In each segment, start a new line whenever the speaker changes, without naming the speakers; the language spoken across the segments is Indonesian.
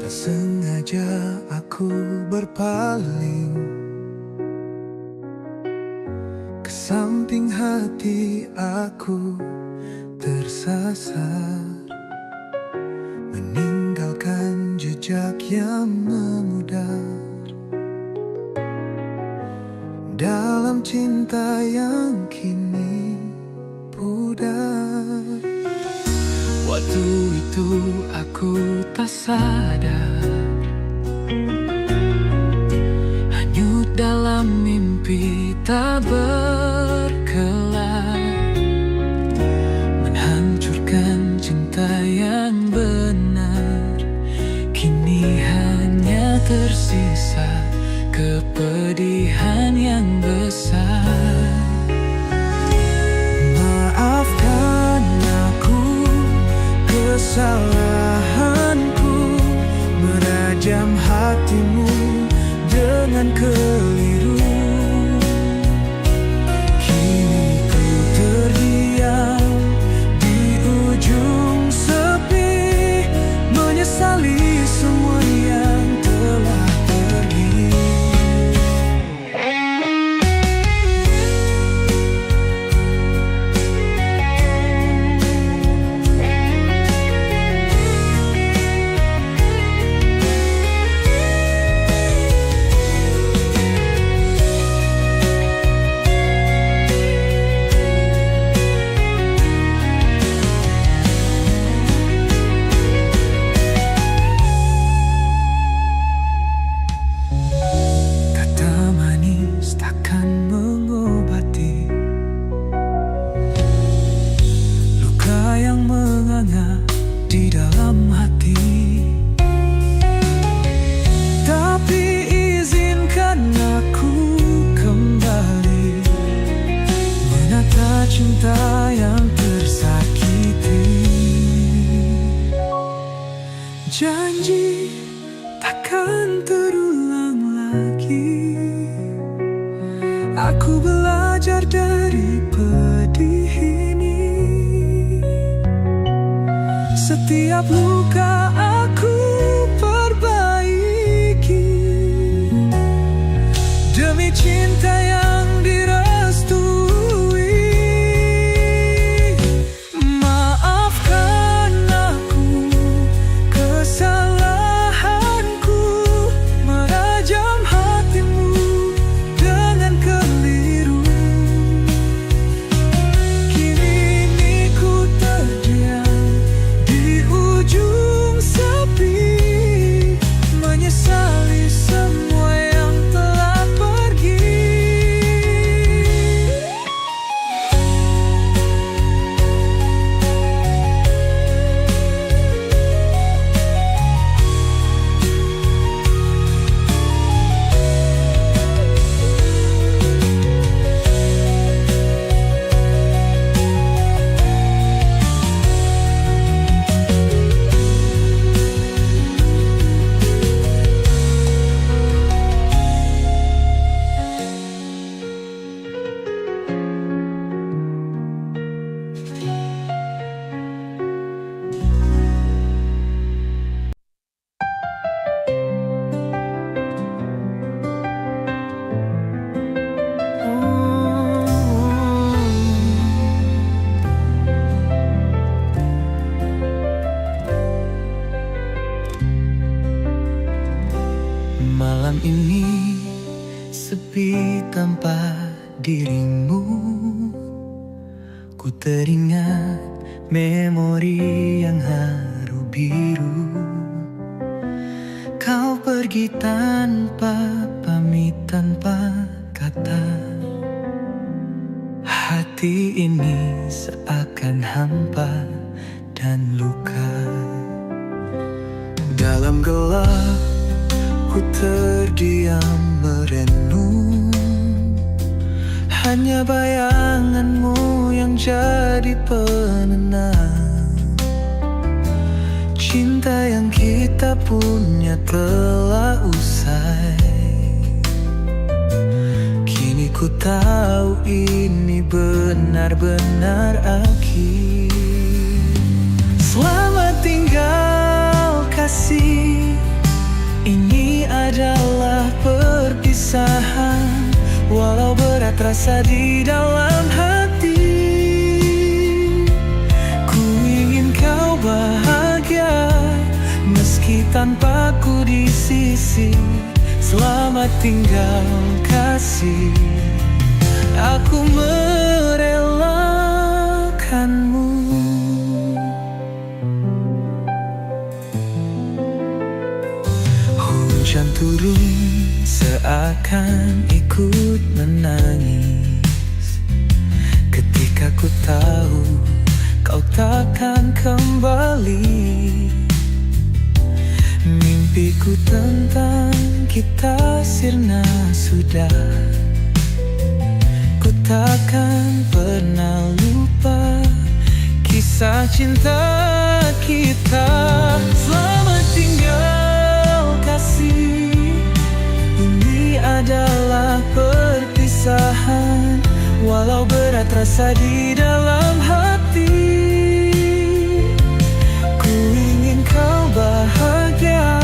Tak sengaja aku berpaling ke samping hati aku tersasar, meninggalkan jejak yang memudar dalam cinta yang kini pudar. Waktu itu aku tak sadar, hanyut dalam mimpi tak berkelar, menghancurkan cinta yang benar. Kini hanya tersisa kepedihan yang besar. Maafkan aku kesalahanku, merajam hatimu dengan keliru. Kini ku terdiam di ujung sepi, menyesali semua yang telah pergi. Di dalam hati, tapi izinkan aku kembali menata cinta yang tersakiti. Janji takkan terulang lagi. Aku belajar dari pedih ini. Setiap luka aku perbaiki demi cinta yang direstui. Maafkan aku kesalahanku, merajam hatimu dengan keliru. Kini ku terdiam di ujung sepi, menyesali semua yang telah pergi. Malam ini sepi tanpa dirimu. Ku teringat memori yang haru biru. Kau pergi tanpa pamit, tanpa kata. Hati ini seakan hampa dan luka. Dalam gelap ku terdiam merenung, hanya bayanganmu yang jadi penenang. Cinta yang kita punya telah usai. Kini ku tahu ini benar-benar akhir. Selamat tinggal kasih, terasa di dalam hati. Ku ingin kau bahagia meski tanpa ku di sisi. Selamat tinggal kasih, aku merelakanmu. Hujan turun seakan ikut menangis ketika ku tahu kau takkan kembali. Mimpiku tentang kita sirna sudah, ku takkan pernah lupa kisah cinta kita. Selamat tinggal kasih, ini adalah perpisahan, walau berat rasa di dalam hati. Ku ingin kau bahagia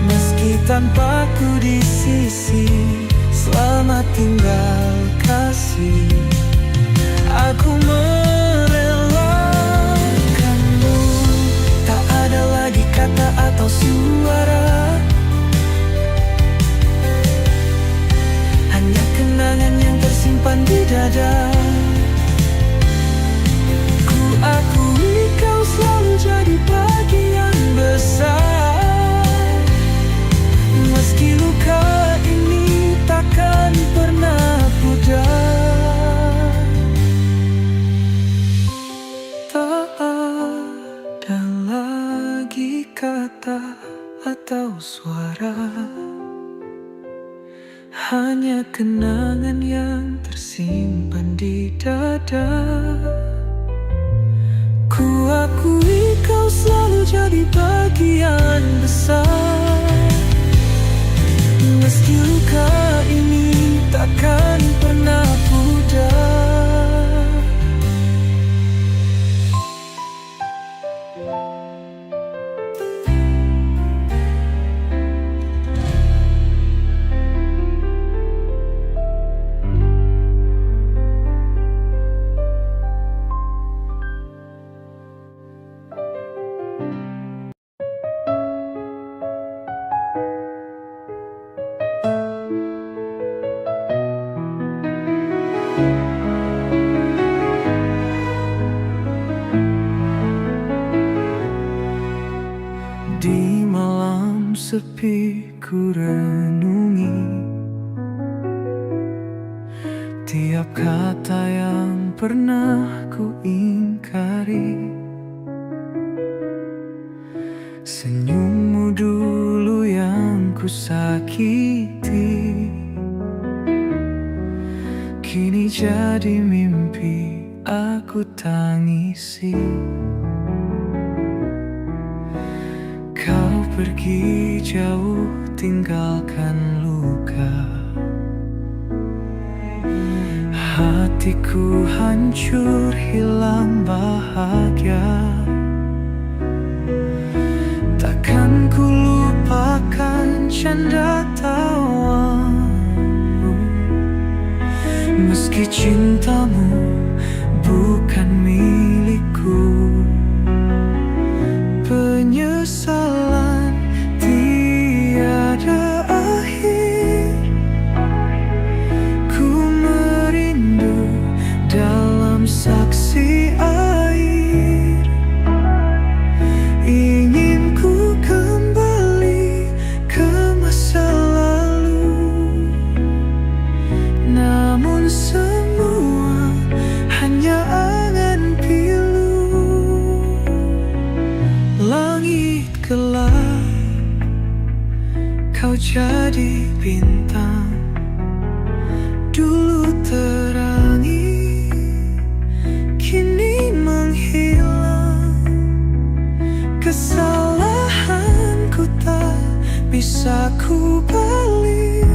meski tanpa ku di sisi. Selamat tinggal kasih, aku merelakanmu. Tak ada lagi kata atau suara, hanya kenangan yang tersimpan di dada. Ku akui kau selalu jadi bagian besar, meski luka ini takkan pernah pudar. Tak ada lagi kata atau suara, hanya kenangan yang tersimpan di dada. Ku akui kau selalu jadi bagian besar, meski luka ini takkan pernah pudar. Di malam sepi ku renungi tiap kata yang pernah ku ingkari. Senyummu dulu yang ku sakiti, kini jadi mimpi aku tangisi. Kau pergi jauh tinggalkan luka, hatiku hancur hilang bahagia. Takkan ku lupakan canda tawamu, meski cintamu bukan milikku. Penyesalan tiada akhir, ku merindu dalam saksi air. Ingin ku kembali ke masa lalu, namun semua hanya angan pilu. Langit gelap, kau jadi bintang, dulu terangi, kini menghilang. Kesalahanku tak bisa ku balik,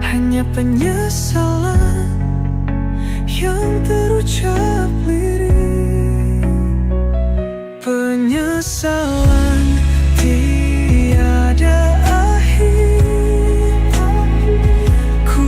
hanya penyesalan yang terucap lirik. Penyesalan tiada akhir, ku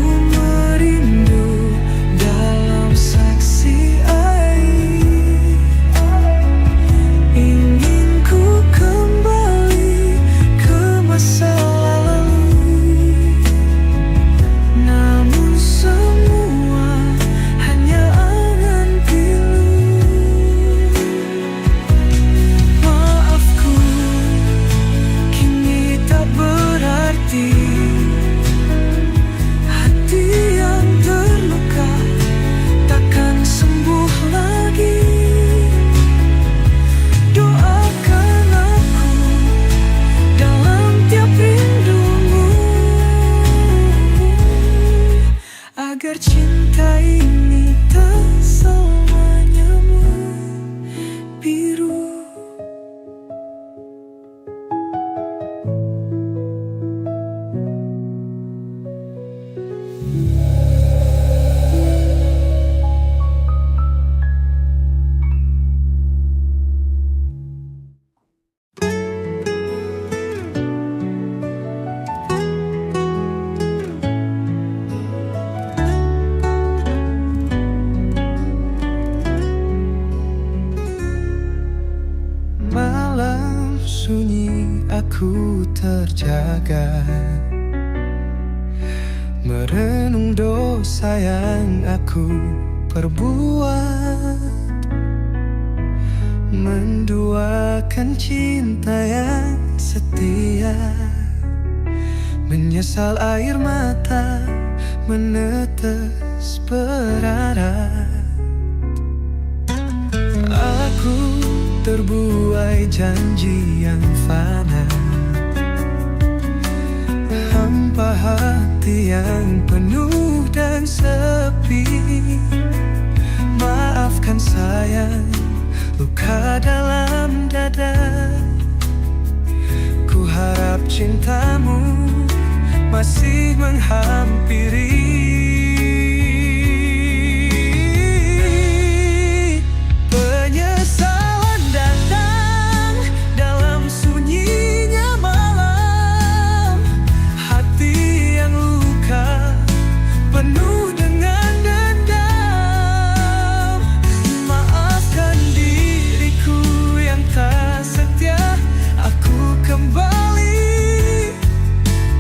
aku terjaga, merenung dosa yang aku perbuat, menduakan cinta yang setia. Menyesal air mata menetes berarat. Aku terbuai janji yang fana, hampa hati yang penuh dan sepi. Maafkan sayang, luka dalam dada. Ku harap cintamu masih menghampiri. Penyesalan datang dalam sunyinya malam. Hati yang luka penuh dengan dendam. Maafkan diriku yang tak setia. Aku kembali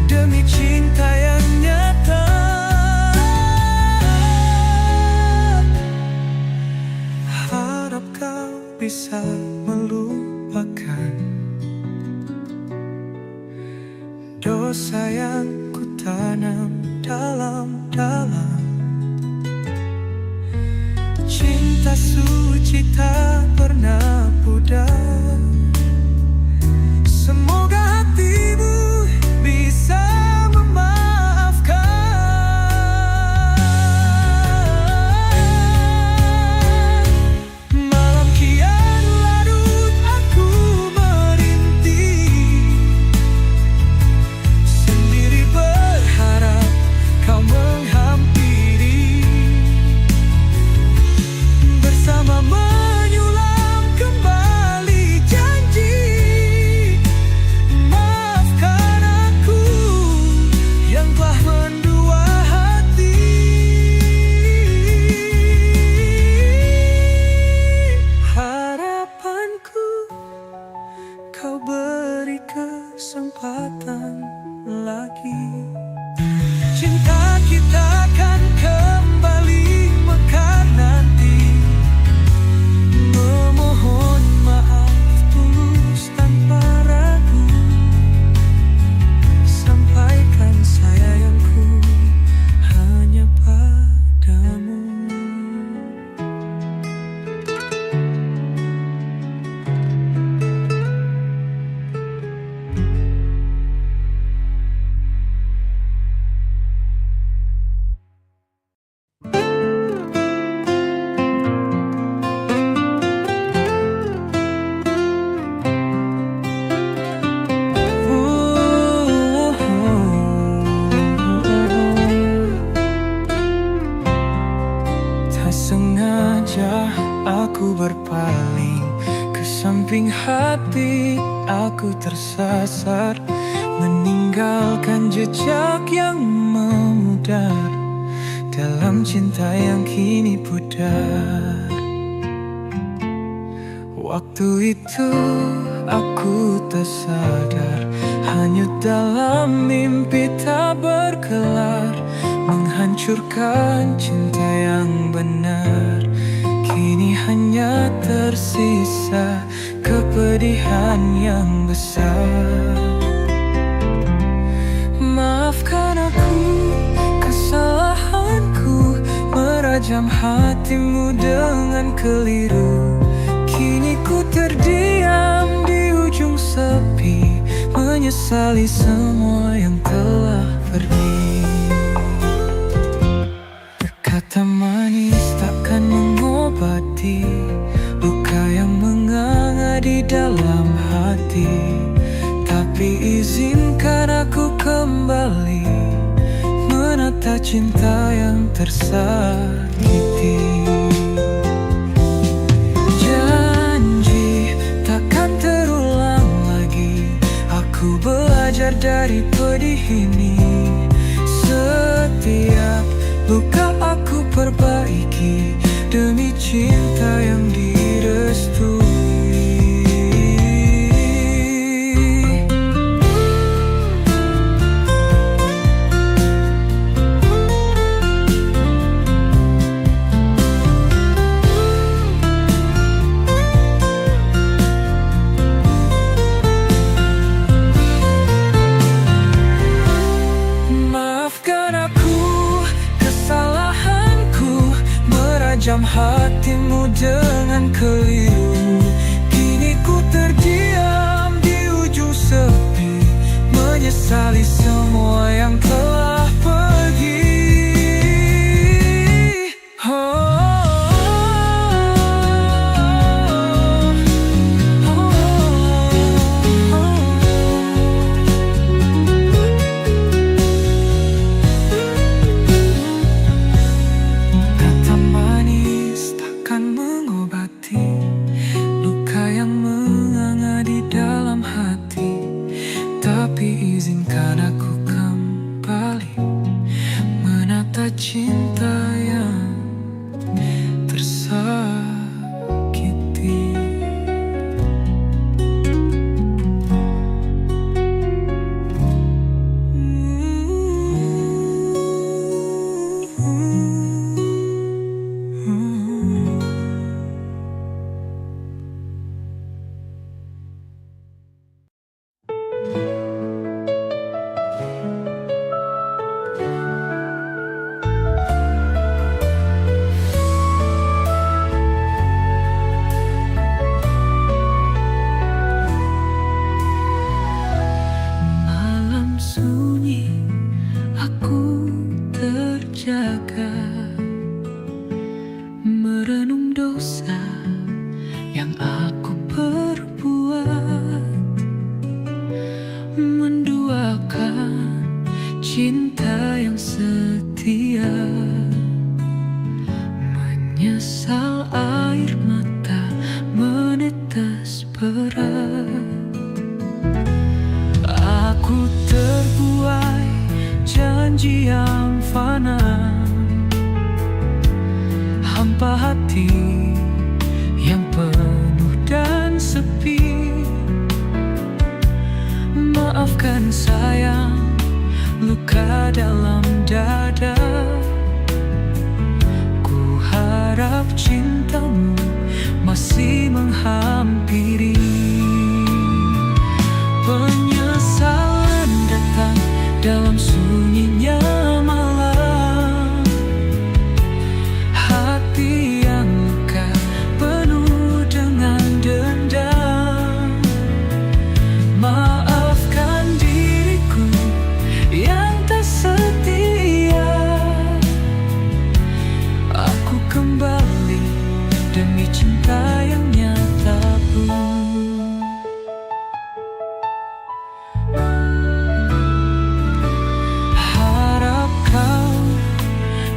demi cinta yang nyata. Harap kau bisa melupakan dosa yang ku tanam dalam-dalam. Cinta suci tak pernah pudar. Semoga hatimu bisa memaafkan. Malam kian larut, aku merintih, sendiri berharap kau menghampiri. Bersama menyulam kembali janji. Maafkan aku yang telah mendua hati. Harapanku kau beri kesempatan lagi. Cinta kita akan kembali mekar nanti. Memohon maaf tulus tanpa ragu. Sampaikan sayangku hanya padamu. Tak sengaja aku berpaling ke samping hati. Aku tersasar, meninggalkan jejak yang memudar dalam cinta yang kini pudar. Waktu itu aku tak sadar, hanyut dalam mimpi tak berkelar, menghancurkan cinta yang benar. Kini hanya tersisa kepedihan yang besar. Maafkan aku, kesalahanku, merajam hatimu dengan keliru. Kini ku terdiam di ujung sepi, menyesali semua yang telah pergi. Kata manis takkan mengobati luka yang menganga di dalam hati. Tapi izinkan aku kembali menata cinta yang tersakiti. Janji takkan terulang lagi. Aku belajar dari pedih ini. Setiap luka aku perbaiki demi cinta yang direstui. hatimu dengan keliru. Kini ku terdiam di ujung sepi, menyesali semua yang telah pergi. Kata manis takkan mengobati luka yang menganga di dalam hati, tapi izinkan aku kembali menata cinta yang tersakiti. Malam sunyi, aku terjaga, merenung dosa yang aku perbuat, menduakan cinta yang setia, menyesal air mata menetes berat. Aku terbuai janji yang fana, hampa hati yang penuh dan sepi. Maafkan sayang, luka dalam dada. Ku harap cintamu masih menghampiri. Penyesalan datang dalam sunyinya malam, hati yang luka penuh dengan dendam. Maafkan diriku yang tak setia, aku kembali demi cinta yang nyata pun. Harap kau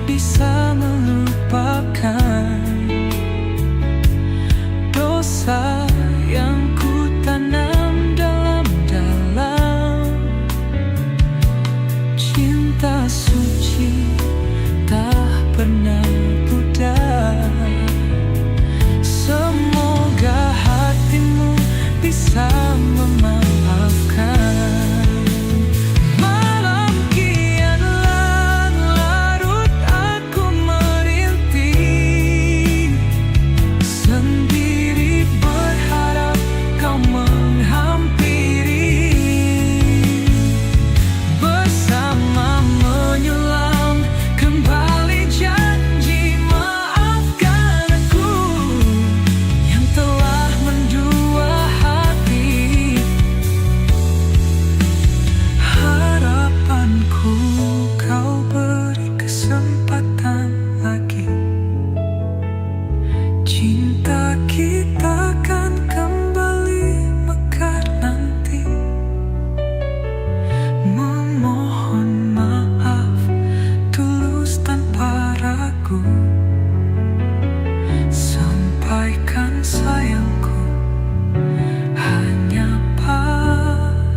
bisa melupakan dosa yang ku tanam dalam-dalam. Cinta suci tak pernah pudar. Semoga hatimu bisa memaafkan. Malam kianlah larut, aku merintih sendiri, berharap kau menghampiri. Bersama menyulam kembali janji, maafkan aku yang telah mendua hati. Harapanku kau beri kesempatan lagi. Cinta kita akan kembali mekar nanti. Memohon maaf tulus tanpa ragu, sampaikan sayangku hanya padamu.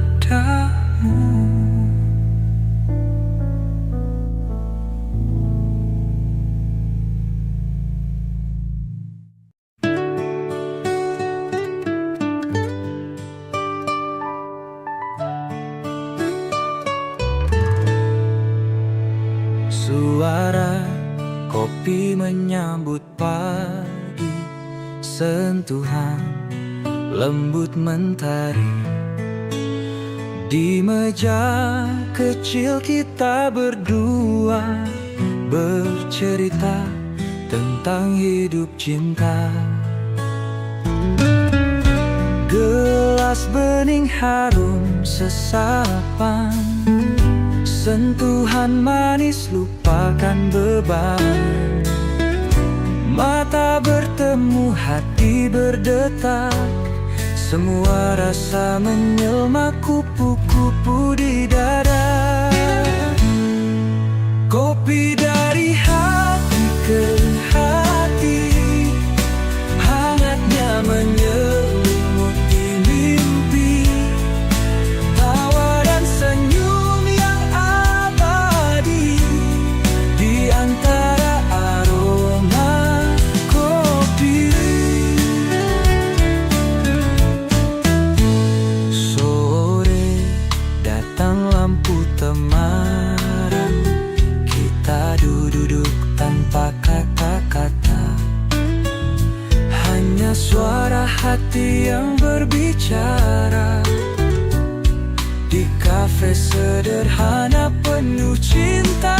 Suara kopi menyambut pagi, sentuhan lembut mentari. Di meja kecil kita berdua bercerita tentang hidup cinta. Gelas bening harum sesapan, sentuhan manis lupakan beban. Mata bertemu, hati berdetak, semua rasa menjelma kupu-kupu di dada. Kopi dari hati ke hati, hangatnya menyelimuti mimpi. Tawa dan senyum yang abadi di antara aroma kopi. Sore datang lampu temaram, kita duduk tanpa kata-kata, hanya suara hati yang berbicara. Di kafe sederhana penuh cinta,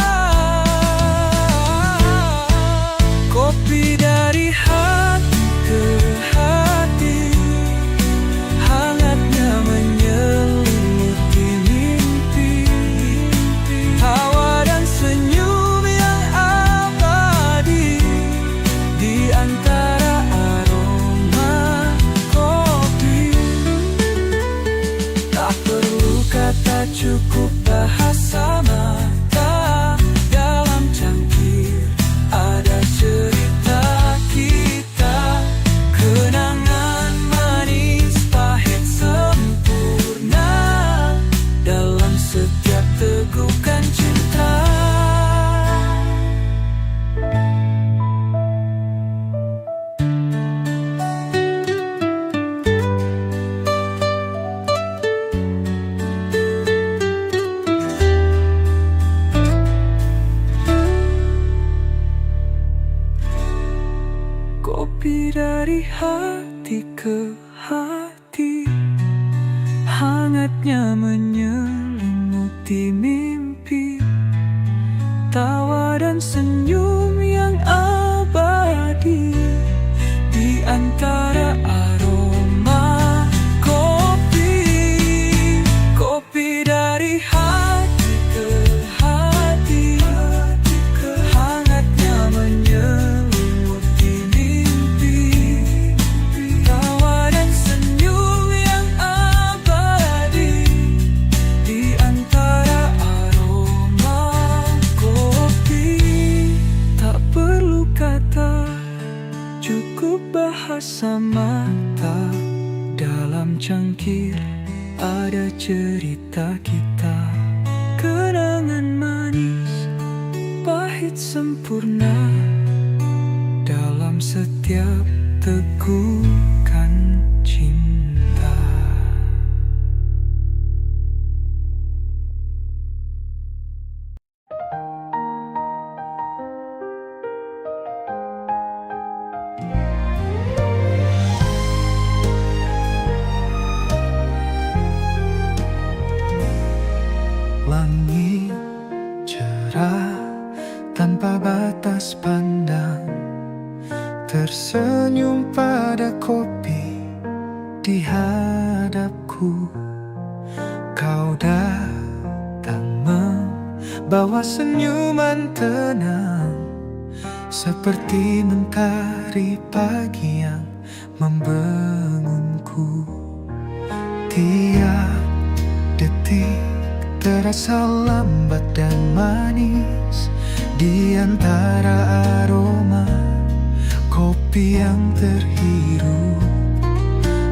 kopi dari hati ke hati, hangatnya menyelimuti mimpi. Tawa dan senyum yang abadi di antara aroma kopi. Tak perlu kata, cukup bahasa mata. Dalam cangkir ada cerita kita, kenangan manis pahit sempurna dalam setiap tegukan cinta. Kopi dari hati ke hati, hangatnya menyelimuti mimpi. Tawa dan senyum yang abadi di antara aroma kopi. Kopi dari hati ke hati, hangatnya menyelimuti mimpi. Tawa dan senyum yang abadi di antara aroma kopi. Tak perlu kata, cukup bahasa mata. Dalam cangkir ada cerita kita, kenangan manis pahit sempurna dalam setiap tegukan cinta. Langit cerah tanpa batas pandang, tersenyum pada kopi di hadapku. Kau datang membawa senyuman tenang, seperti mentari pagi yang membangunku. Tiap detik terasa lambat dan manis di antara aroma kopi yang terhirup.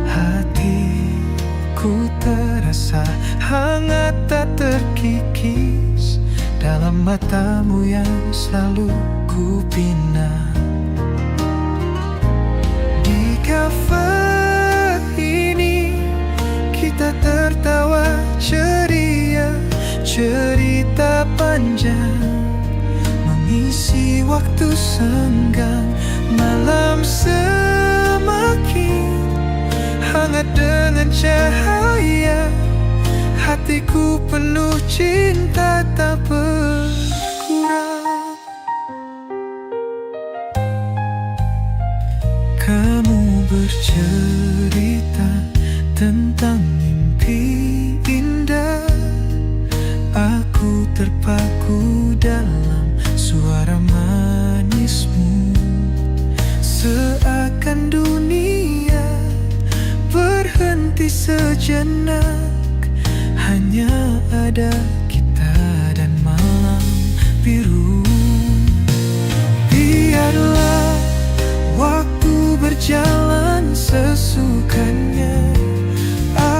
Hatiku terasa hangat tak terkikis dalam matamu yang selalu ku pinang. Di kafe ini kita tertawa ceria, cerita panjang mengisi waktu senggang. Malam semakin hangat dengan cahaya, hatiku penuh cinta tak berkurang. bercerita tentang mimpi indah. Aku terpaku dalam suara manismu, seakan dunia berhenti sejenak. Hanya ada kita dan malam biru. Biarlah waktu berjalan sesukanya.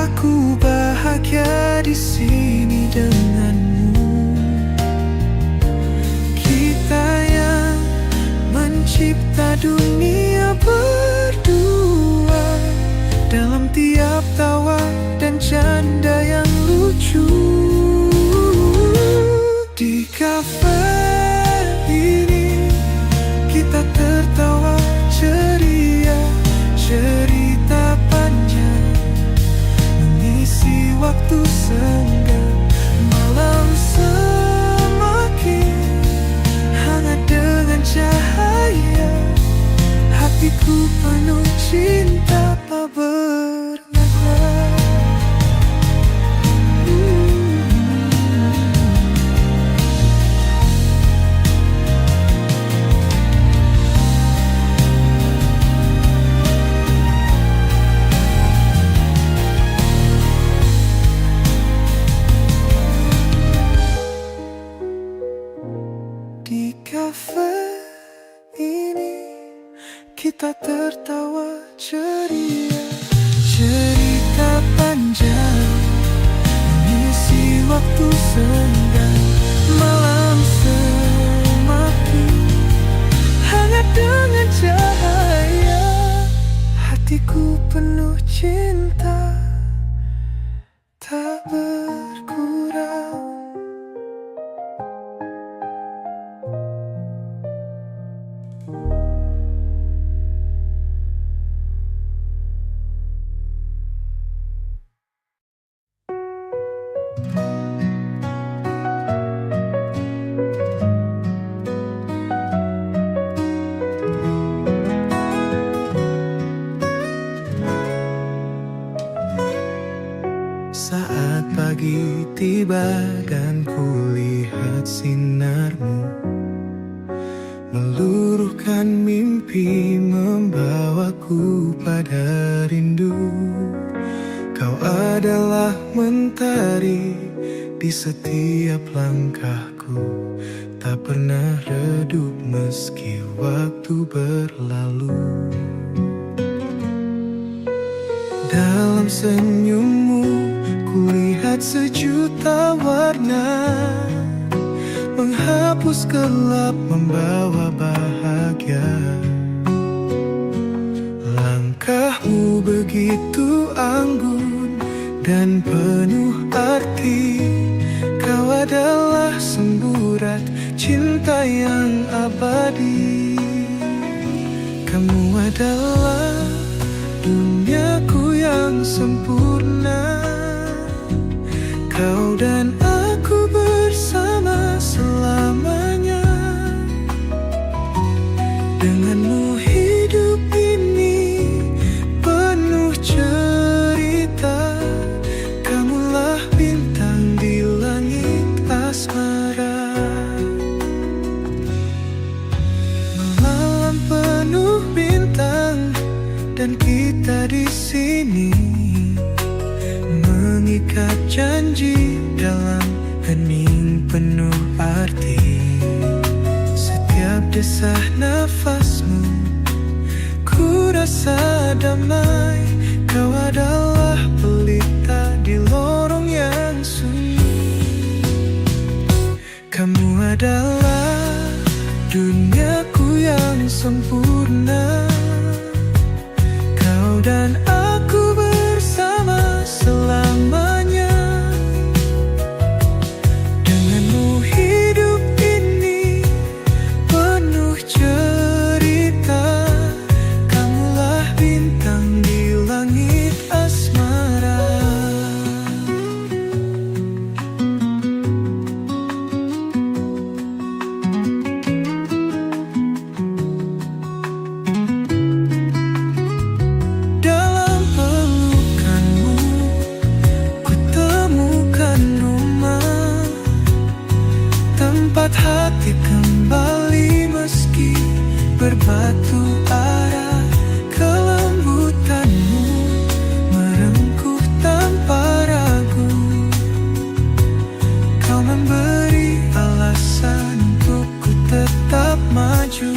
Aku bahagia di sini denganmu. Kita yang mencipta dunia berdua, dalam tiap tawa dan canda yang lucu. Di kafe ini kita tertawa ceria, cerita panjang mengisi waktu senggang. Malam semakin hangat dengan cahaya, hatiku penuh cinta tak bernada. Di kafe ini kita tertawa ceria, cerita panjang mengisi waktu senggang. Malam semakin hangat dengan cahaya, hatiku penuh cinta tak berkurang. Saat pagi tiba dan kulihat sinarmu meluruhkan mimpi, membawaku pada rindu. Kau adalah mentari di setiap langkahku, tak pernah redup meski waktu berlalu. Dalam senyummu kulihat sejuta warna, menghapus gelap, membawa bahagia. Langkahmu begitu anggun dan penuh arti. Kau adalah semburat cinta yang abadi. Kamu adalah duniaku yang sempurna. Kau dan aku bersama selamanya. Denganmu hidup ini penuh cerita. Kamulah bintang di langit asmara. Malam penuh bintang dan kita di sini mengikat janji dalam hening penuh arti. Setiap desah nafasmu ku rasa damai. Kau adalah pelita di lorong yang sunyi. Kamu adalah duniaku yang sempurna. Kau dan aku bersama selamanya. Denganmu hidup ini penuh cerita. Kamulah bintang di langit asmara. berbatu ara, kelembutanmu merengkuh tanpa ragu. Kau memberi alasan untukku tetap maju.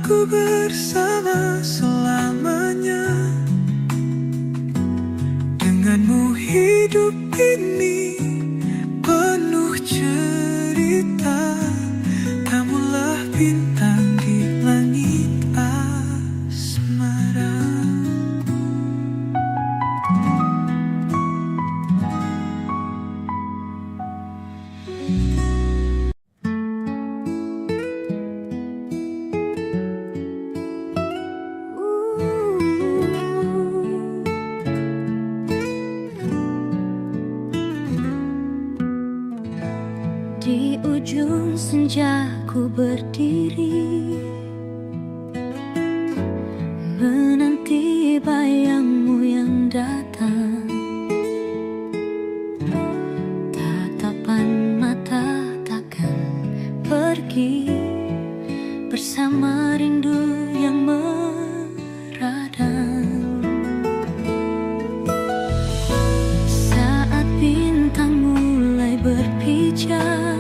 Aku bersama selamanya. Denganmu hidup ini penuh cerita. Kamulah bintang di langit asmara.
Di ujung senja ku berdiri, menanti bayangmu yang datang. Tatapan mata takkan pergi bersama rindu yang meradang. Saat bintang mulai berpijar,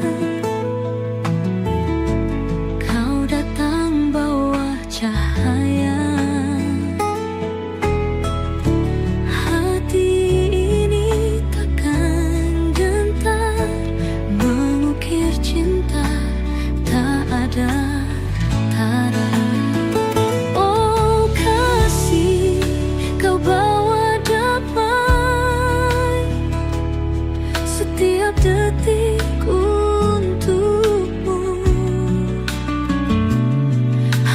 kau datang bawa cahaya. Hati ini takkan gentar mengukir cinta tak ada tara. Oh kasih, kau bawa damai setiap detik untukmu.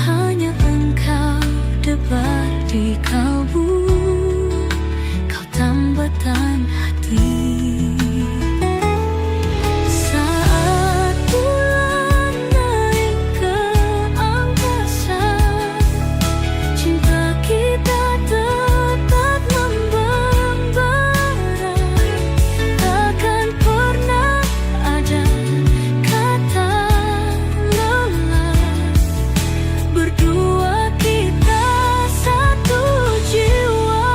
Hanya engkau debar di kalbu, kau tambatan hati. Saat bulan naik ke angkasa, cinta kita tetap membara. Takkan pernah ada kata lelah. Berdua kita satu jiwa.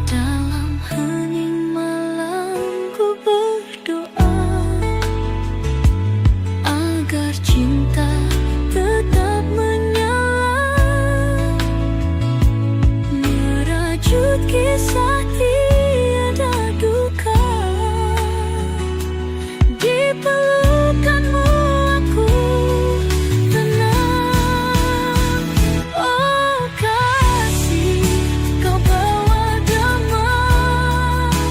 Dalam hening malam ku berdoa agar cinta tetap menyala, merajut kisah tiada duka. Di pelukanmu aku tenang. Oh kasih, kau bawa damai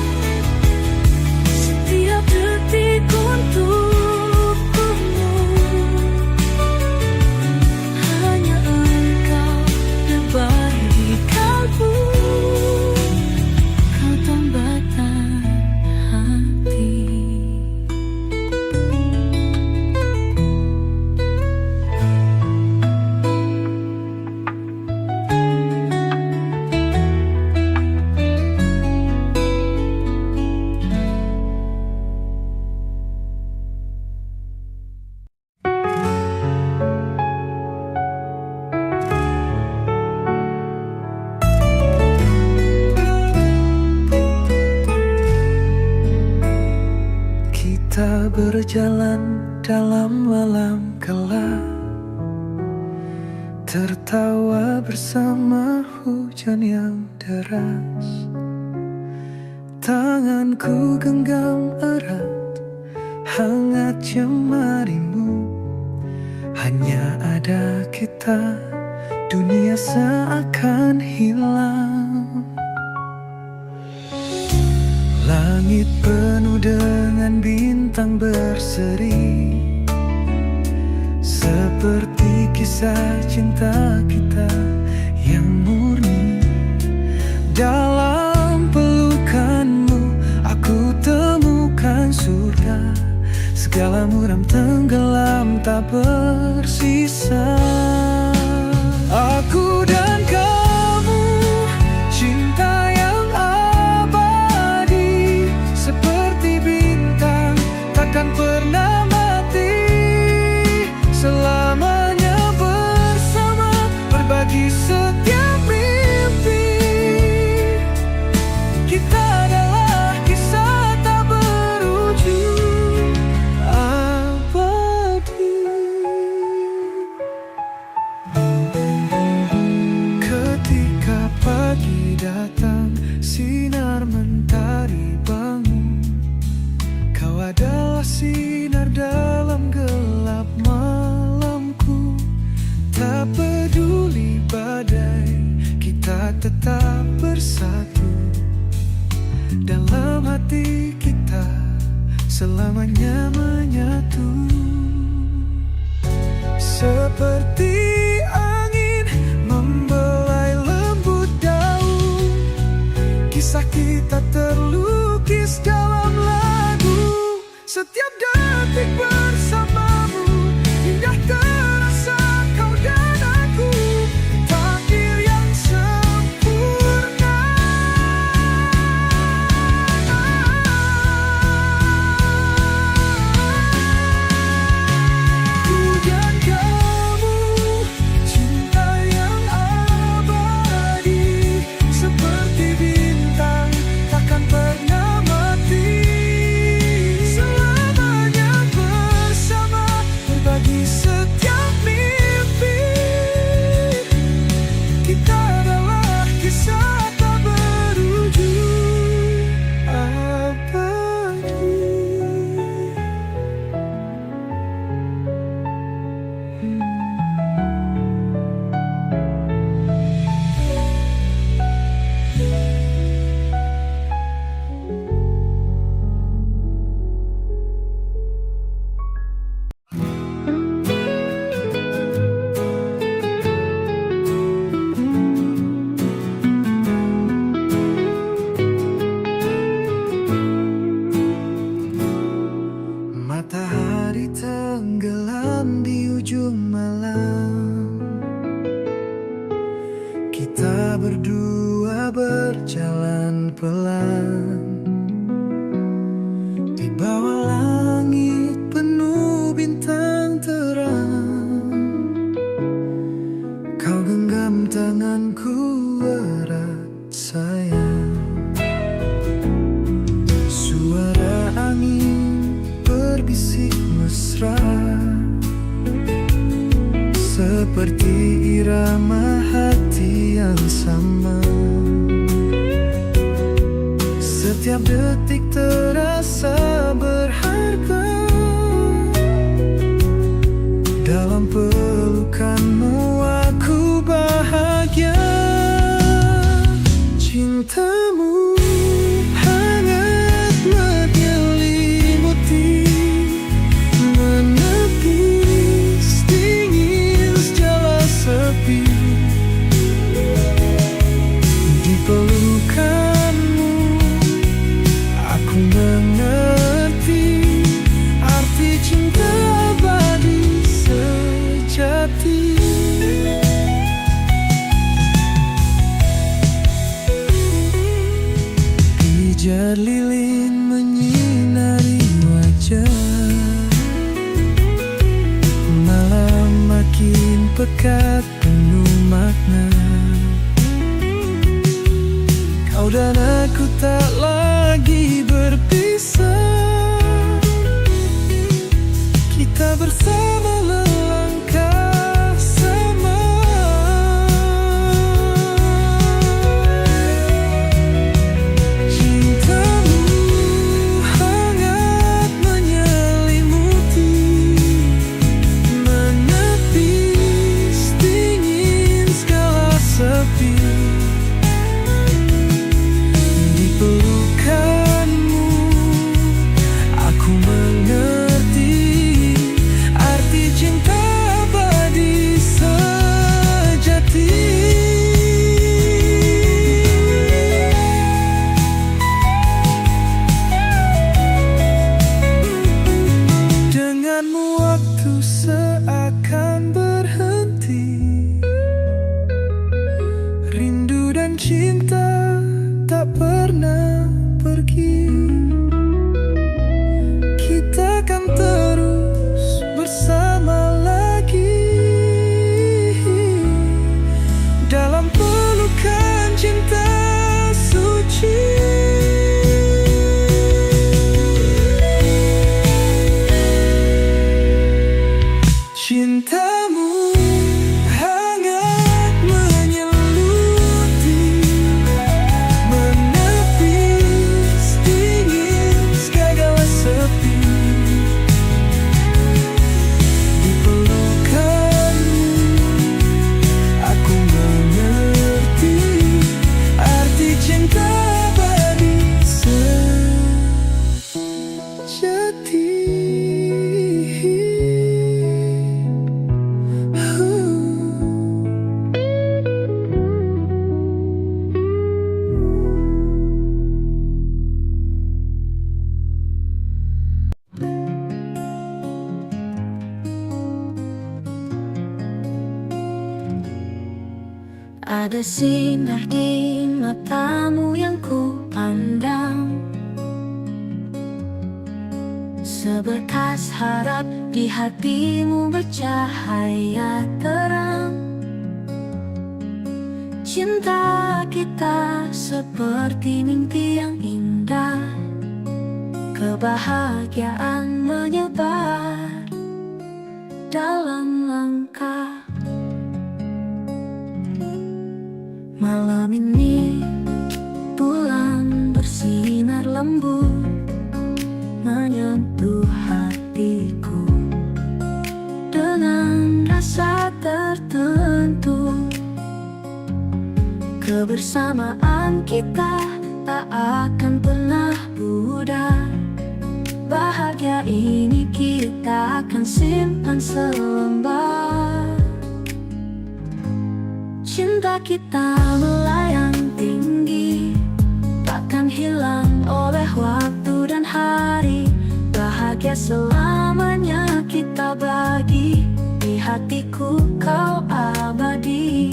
setiap detik untukku. Hanya engkau debar di kalbu, kau tambatan hati.
Kita berjalan dalam malam gelap, tertawa bersama hujan yang deras. Tanganku genggam erat, hangat jemarimu. Hanya ada kita, dunia seakan hilang. Langit penuh dengan bintang berseri, seperti kisah cinta kita yang murni. Dalam pelukan malam tenggelam tak bersisa. Aku dan kamu, cinta yang abadi, seperti bintang takkan pernah mati. Selamanya bersama, berbagi setiap mimpi. Kita adalah kisah tak berujung, abadi. Ketika pagi datang, sinar mentari bangun. Kau adalah sinar dalam gelap malamku. Tak peduli badai, kita tetap bersatu. Dalam hati kita selamanya menyatu. Seperti angin membelai lembut daun, kisah kita terlukis dalam lagu. Setiap detik bersamamu indah terasa, kau dan aku takdir yang sempurna. Ku dan kamu, cinta yang abadi, seperti bintang takkan pernah mati. Selamanya bersama, berbagi setiap mimpi. Kita adalah kisah tak berujung, abadi. Matahari tenggelam di ujung malam. Kita berdua berjalan pelan di bawah langit penuh bintang terang. Kau genggam tanganku erat sayang. Suara angin berbisik mesra, seperti irama hati yang sama. Setiap detik terasa berharga. Dalam pelukanmu aku bahagia. Cintamu hangat menyelimuti, menepis dingin segala sepi. Di pelukanmu aku mengerti arti cinta abadi sejati. Pijar lilin menyinari wajah, malam makin pekat penuh makna. Kau dan aku tak lagi berpisah. Kita bersama melangkah sama. Cintamu hangat menyelimuti, menepis
Ada sinar di matamu yang ku pandang, seberkas harap di hatimu bercahaya terang. Cinta kita seperti mimpi yang indah, kebahagiaan menyebar dalam langkah. Malam ini bulan bersinar lembut menyentuh hatiku dengan rasa tertentu. Kebersamaan kita tak akan pernah pudar. Bahagia ini kita akan simpan selembar. Cinta kita melayang tinggi, takkan hilang oleh waktu dan hari. Bahagia selamanya kita bagi, di hatiku kau abadi.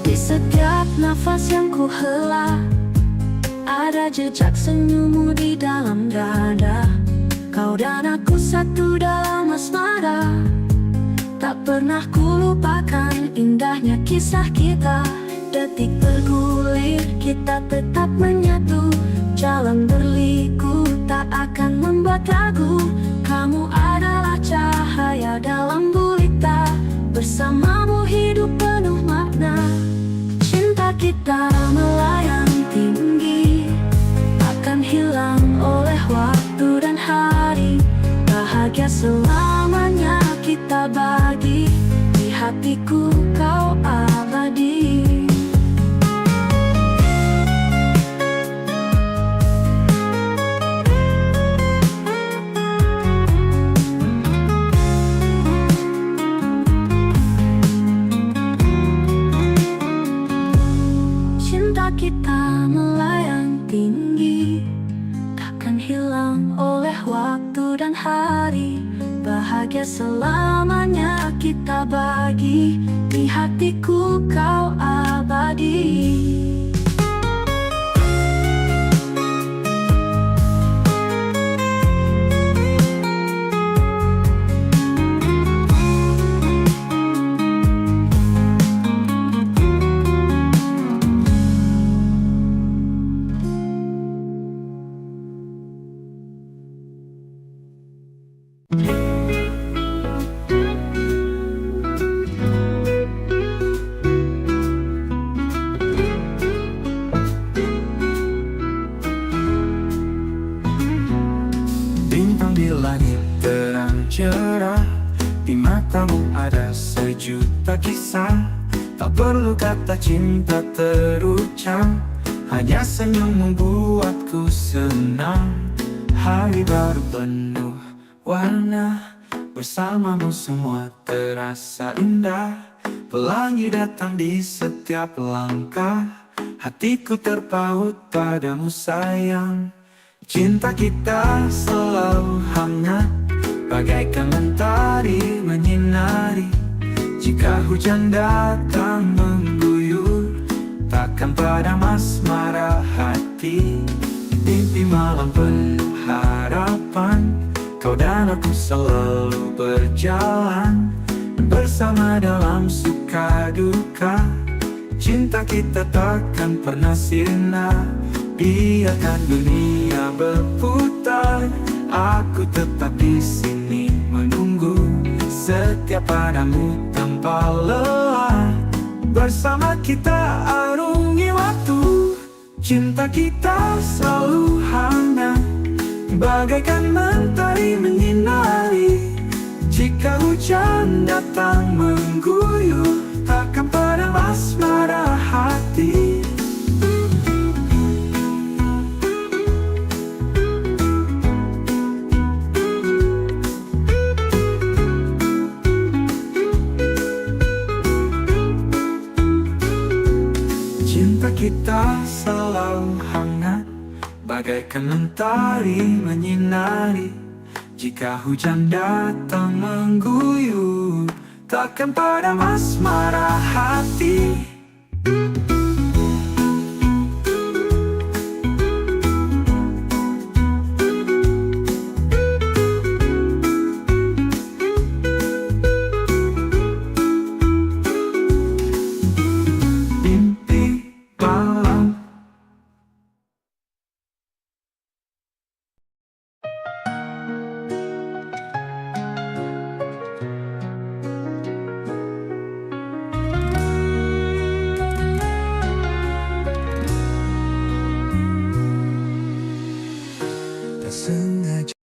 Di setiap nafas yang ku hela, ada jejak senyummu di dalam dada. Kau dan aku satu dalam asmara, tak pernah ku lupakan indahnya kisah kita. Detik bergulir kita tetap menyatu, jalan berliku tak akan membuat ragu. Kamu adalah cahaya dalam gulita, bersamamu hidup penuh makna. Cinta kita melayang tinggi, akan hilang oleh waktu dan hari. Bahagia selamanya kita bagi, di hatiku kau abadi. Cinta kita melayang tinggi, takkan hilang oleh waktu dan hari. Bahagia selamanya kita bagi, di hatiku kau abadi.
Bintang di langit terang cerah, di matamu ada sejuta kisah. Tak perlu kata cinta terucap, hanya senyum membuatku senang. Hari baru penuh warna, bersamamu semua terasa indah. Pelangi datang di setiap langkah, hatiku terpaut padamu sayang. Cinta kita selalu hangat, bagaikan mentari menyinari. Jika hujan datang mengguyur, takkan padam asmara hati. Mimpi malam penuh harapan, kau dan aku selalu berjalan bersama dalam suka duka. Cinta kita takkan pernah sirna, biarkan dunia berputar. Aku tetap di sini menunggu, setia padamu tanpa lelah. Bersama kita arungi waktu, cinta kita selalu hangat, bagaikan mentari menyinari. Jika hujan datang mengguyur, takkan padam asmara hati. Cinta kita selalu hangat, bagaikan mentari menyinari. Jika hujan datang mengguyur, takkan padam asmara hati.